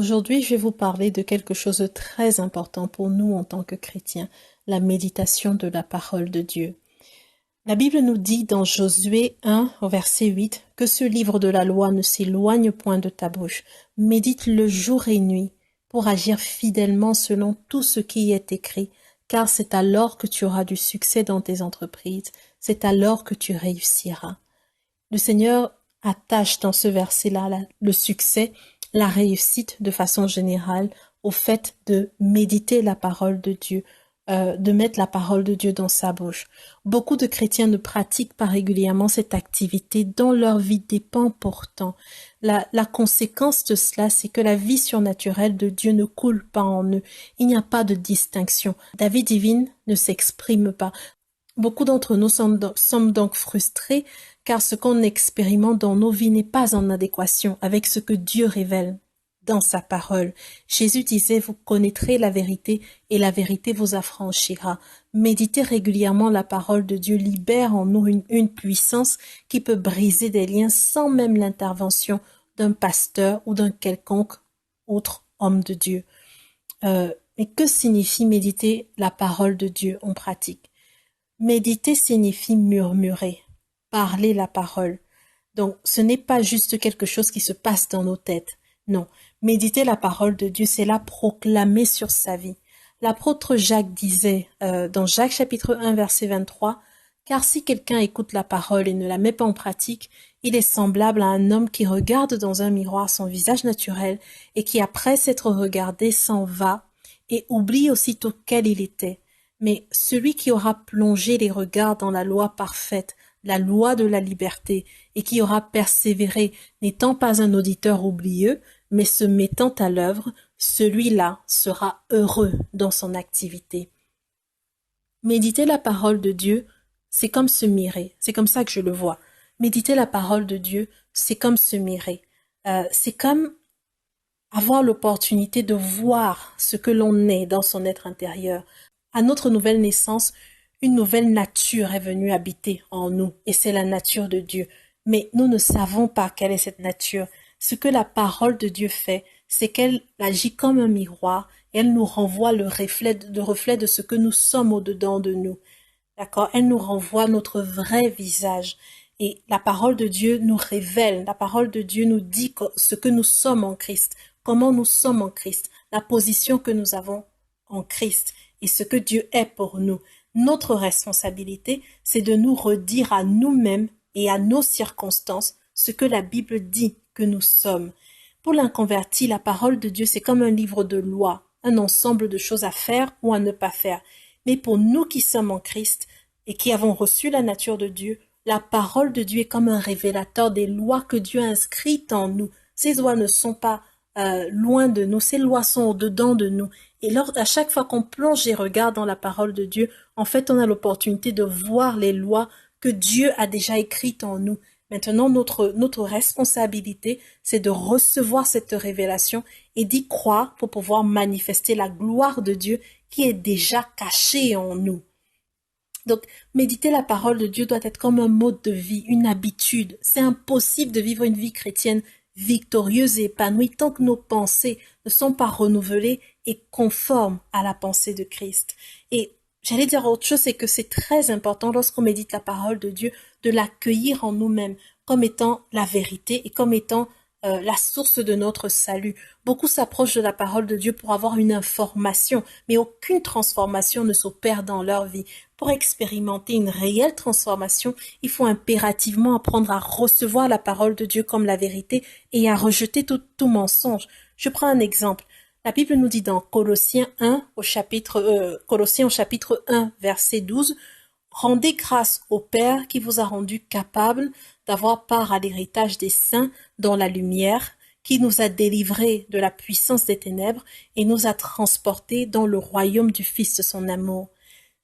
Aujourd'hui, je vais vous parler de quelque chose de très important pour nous en tant que chrétiens, la méditation de la parole de Dieu. La Bible nous dit dans Josué 1 au verset 8 que ce livre de la loi ne s'éloigne point de ta bouche. Médite-le jour et nuit pour agir fidèlement selon tout ce qui y est écrit, car c'est alors que tu auras du succès dans tes entreprises, c'est alors que tu réussiras. Le Seigneur attache dans ce verset-là le succès, la réussite de façon générale au fait de méditer la parole de Dieu, de mettre la parole de Dieu dans sa bouche. Beaucoup de chrétiens ne pratiquent pas régulièrement cette activité dont leur vie dépend pourtant. La conséquence de cela, c'est que la vie surnaturelle de Dieu ne coule pas en eux. Il n'y a pas de distinction. La vie divine ne s'exprime pas. Beaucoup d'entre nous sommes donc frustrés car ce qu'on expérimente dans nos vies n'est pas en adéquation avec ce que Dieu révèle dans sa parole. Jésus disait, vous connaîtrez la vérité et la vérité vous affranchira. Méditer régulièrement la parole de Dieu libère en nous une puissance qui peut briser des liens sans même l'intervention d'un pasteur ou d'un quelconque autre homme de Dieu. Mais que signifie méditer la parole de Dieu en pratique? Méditer signifie murmurer, parler la parole. Donc, ce n'est pas juste quelque chose qui se passe dans nos têtes. Non, méditer la parole de Dieu, c'est la proclamer sur sa vie. L'apôtre Jacques disait dans Jacques chapitre 1 verset 23, « Car si quelqu'un écoute la parole et ne la met pas en pratique, il est semblable à un homme qui regarde dans un miroir son visage naturel et qui, après s'être regardé, s'en va et oublie aussitôt quel il était. Mais celui qui aura plongé les regards dans la loi parfaite, la loi de la liberté, et qui aura persévéré, n'étant pas un auditeur oublieux, mais se mettant à l'œuvre, celui-là sera heureux dans son activité. » Méditer la parole de Dieu, c'est comme se mirer. C'est comme ça que je le vois. Méditer la parole de Dieu, c'est comme se mirer. C'est comme avoir l'opportunité de voir ce que l'on est dans son être intérieur. À notre nouvelle naissance, une nouvelle nature est venue habiter en nous, et c'est la nature de Dieu. Mais nous ne savons pas quelle est cette nature. Ce que la parole de Dieu fait, c'est qu'elle agit comme un miroir, et elle nous renvoie le reflet de ce que nous sommes au-dedans de nous. D'accord? Elle nous renvoie notre vrai visage. Et la parole de Dieu nous révèle, la parole de Dieu nous dit ce que nous sommes en Christ, comment nous sommes en Christ, la position que nous avons en Christ et ce que Dieu est pour nous. Notre responsabilité, c'est de nous redire à nous-mêmes et à nos circonstances ce que la Bible dit que nous sommes. Pour l'inconverti, la parole de Dieu, c'est comme un livre de loi, un ensemble de choses à faire ou à ne pas faire. Mais pour nous qui sommes en Christ et qui avons reçu la nature de Dieu, la parole de Dieu est comme un révélateur des lois que Dieu a inscrites en nous. Ces lois ne sont pas loin de nous, ces lois sont au-dedans de nous. Et à chaque fois qu'on plonge et regarde dans la parole de Dieu, en fait, on a l'opportunité de voir les lois que Dieu a déjà écrites en nous. Maintenant, notre responsabilité, c'est de recevoir cette révélation et d'y croire pour pouvoir manifester la gloire de Dieu qui est déjà cachée en nous. Donc, méditer la parole de Dieu doit être comme un mode de vie, une habitude. C'est impossible de vivre une vie chrétienne victorieuse et épanouie tant que nos pensées ne sont pas renouvelées et conformes à la pensée de Christ. Et j'allais dire autre chose, c'est que c'est très important lorsqu'on médite la parole de Dieu de l'accueillir en nous-mêmes comme étant la vérité et comme étant la source de notre salut. Beaucoup s'approchent de la parole de Dieu pour avoir une information, mais aucune transformation ne s'opère dans leur vie. Pour expérimenter une réelle transformation, il faut impérativement apprendre à recevoir la parole de Dieu comme la vérité et à rejeter tout mensonge. Je prends un exemple. La Bible nous dit dans Colossiens au chapitre 1, verset 12, « Rendez grâce au Père qui vous a rendu capable d'avoir part à l'héritage des saints dans la lumière, qui nous a délivrés de la puissance des ténèbres et nous a transportés dans le royaume du Fils de son amour. »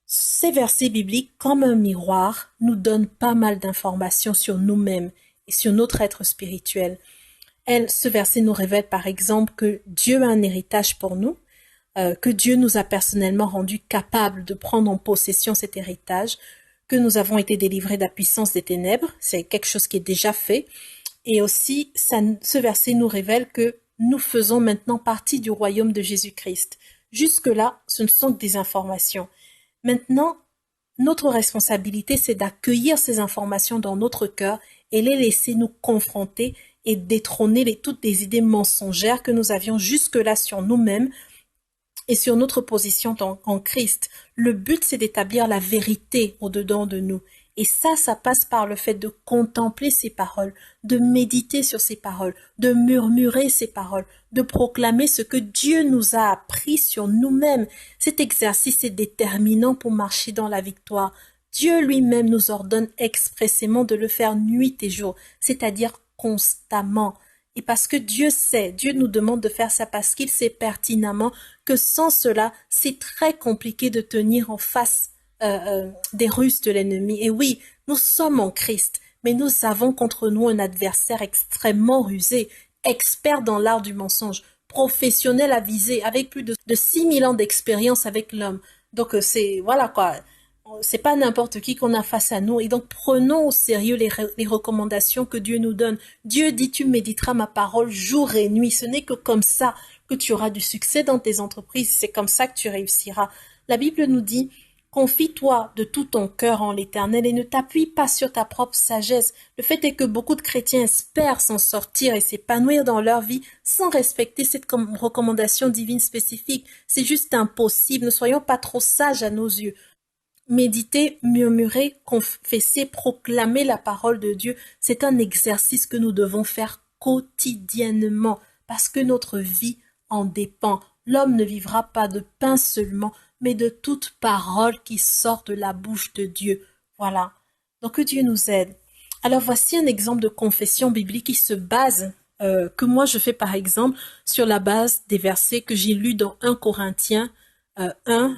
Ces versets bibliques, comme un miroir, nous donnent pas mal d'informations sur nous-mêmes et sur notre être spirituel. Ce verset nous révèle par exemple que Dieu a un héritage pour nous, que Dieu nous a personnellement rendus capables de prendre en possession cet héritage, que nous avons été délivrés de la puissance des ténèbres, c'est quelque chose qui est déjà fait, et aussi ce verset nous révèle que nous faisons maintenant partie du royaume de Jésus-Christ. Jusque-là, ce ne sont que des informations. Maintenant, notre responsabilité, c'est d'accueillir ces informations dans notre cœur et les laisser nous confronter et détrôner toutes les idées mensongères que nous avions jusque-là sur nous-mêmes et sur notre position en Christ. Le but, c'est d'établir la vérité au-dedans de nous. Et ça passe par le fait de contempler ces paroles, de méditer sur ces paroles, de murmurer ces paroles, de proclamer ce que Dieu nous a appris sur nous-mêmes. Cet exercice est déterminant pour marcher dans la victoire. Dieu lui-même nous ordonne expressément de le faire nuit et jour, c'est-à-dire constamment. Et parce que Dieu sait, Dieu nous demande de faire ça parce qu'il sait pertinemment que sans cela, c'est très compliqué de tenir en face des ruses de l'ennemi. Et oui, nous sommes en Christ, mais nous avons contre nous un adversaire extrêmement rusé, expert dans l'art du mensonge, professionnel avisé, avec plus de 6000 ans d'expérience avec l'homme. Donc voilà quoi, c'est pas n'importe qui qu'on a face à nous. Et donc prenons au sérieux les recommandations que Dieu nous donne. Dieu dit, tu méditeras ma parole jour et nuit. Ce n'est que comme ça que tu auras du succès dans tes entreprises. C'est comme ça que tu réussiras. La Bible nous dit, confie-toi de tout ton cœur en l'Éternel et ne t'appuie pas sur ta propre sagesse. Le fait est que beaucoup de chrétiens espèrent s'en sortir et s'épanouir dans leur vie sans respecter cette recommandation divine spécifique. C'est juste impossible. Ne soyons pas trop sages à nos yeux. Méditer, murmurer, confesser, proclamer la parole de Dieu, c'est un exercice que nous devons faire quotidiennement parce que notre vie en dépend. L'homme ne vivra pas de pain seulement, mais de toute parole qui sort de la bouche de Dieu. Voilà. Donc que Dieu nous aide. Alors voici un exemple de confession biblique qui se base, que moi je fais par exemple, sur la base des versets que j'ai lus dans 1 Corinthiens 1,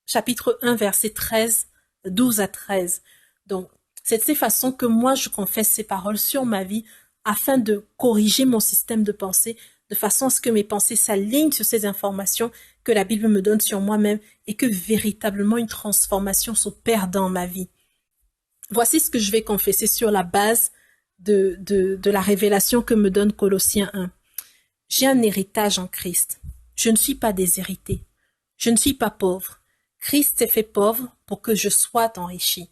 chapitre 1, verset 13, 12 à 13. Donc, c'est de ces façons que moi je confesse ces paroles sur ma vie afin de corriger mon système de pensée de façon à ce que mes pensées s'alignent sur ces informations que la Bible me donne sur moi-même et que véritablement une transformation s'opère dans ma vie. Voici ce que je vais confesser sur la base de la révélation que me donne Colossiens 1. J'ai un héritage en Christ. Je ne suis pas déshéritée. Je ne suis pas pauvre. Christ s'est fait pauvre pour que je sois enrichi.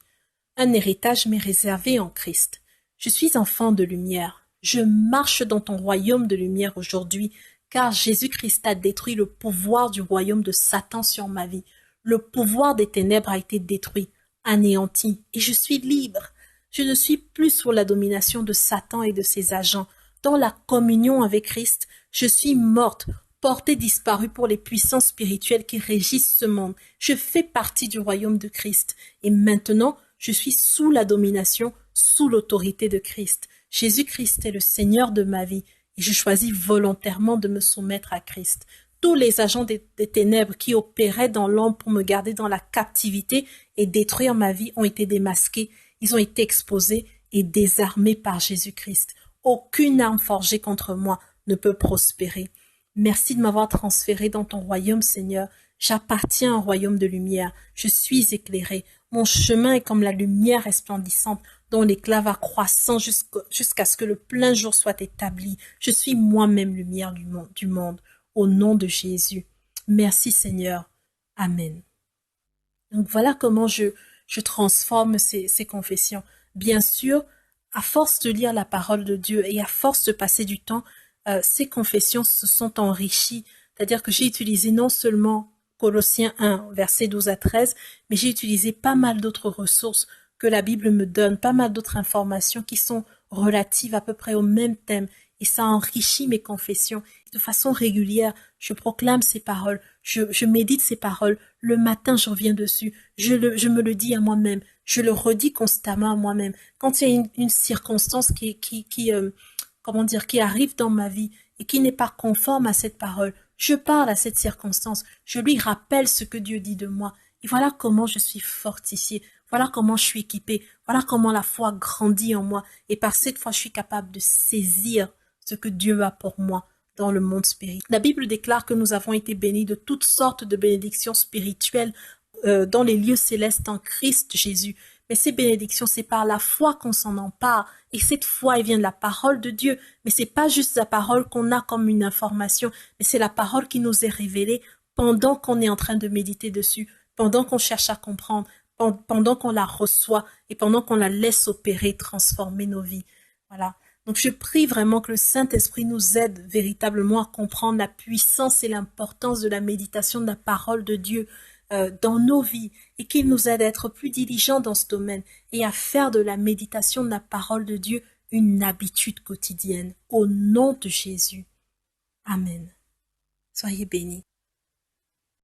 Un héritage m'est réservé en Christ. Je suis enfant de lumière. Je marche dans ton royaume de lumière aujourd'hui, car Jésus-Christ a détruit le pouvoir du royaume de Satan sur ma vie. Le pouvoir des ténèbres a été détruit, anéanti, et je suis libre. Je ne suis plus sous la domination de Satan et de ses agents. Dans la communion avec Christ, je suis morte, portée disparue pour les puissances spirituelles qui régissent ce monde. Je fais partie du royaume de Christ. Et maintenant, je suis sous la domination, sous l'autorité de Christ. Jésus-Christ est le Seigneur de ma vie et je choisis volontairement de me soumettre à Christ. Tous les agents des ténèbres qui opéraient dans l'ombre pour me garder dans la captivité et détruire ma vie ont été démasqués. Ils ont été exposés et désarmés par Jésus-Christ. Aucune arme forgée contre moi ne peut prospérer. Merci de m'avoir transféré dans ton royaume, Seigneur. J'appartiens au royaume de lumière. Je suis éclairé. Mon chemin est comme la lumière resplendissante dont l'éclat va croissant jusqu'à ce que le plein jour soit établi. Je suis moi-même lumière du monde. Au nom de Jésus. Merci, Seigneur. Amen. Donc voilà comment je transforme ces confessions. Bien sûr, à force de lire la parole de Dieu et à force de passer du temps, ces confessions se sont enrichies. C'est-à-dire que j'ai utilisé non seulement Colossiens 1, versets 12 à 13, mais j'ai utilisé pas mal d'autres ressources que la Bible me donne, pas mal d'autres informations qui sont relatives à peu près au même thème. Et ça enrichit mes confessions. De façon régulière, je proclame ces paroles, je médite ces paroles. Le matin, je reviens dessus. Je me le dis à moi-même. Je le redis constamment à moi-même. Quand il y a une circonstance qui arrive dans ma vie et qui n'est pas conforme à cette parole, je parle à cette circonstance. Je lui rappelle ce que Dieu dit de moi. Et voilà comment je suis fortifiée. Voilà comment je suis équipée. Voilà comment la foi grandit en moi. Et par cette foi, je suis capable de saisir ce que Dieu a pour moi dans le monde spirituel. La Bible déclare que nous avons été bénis de toutes sortes de bénédictions spirituelles dans les lieux célestes en Christ Jésus. Mais ces bénédictions, c'est par la foi qu'on s'en empare. Et cette foi, elle vient de la parole de Dieu. Mais c'est pas juste la parole qu'on a comme une information, mais c'est la parole qui nous est révélée pendant qu'on est en train de méditer dessus, pendant qu'on cherche à comprendre, pendant qu'on la reçoit et pendant qu'on la laisse opérer, transformer nos vies. Voilà. Donc je prie vraiment que le Saint-Esprit nous aide véritablement à comprendre la puissance et l'importance de la méditation de la parole de Dieu dans nos vies et qu'il nous aide à être plus diligents dans ce domaine et à faire de la méditation de la parole de Dieu une habitude quotidienne. Au nom de Jésus. Amen. Soyez bénis.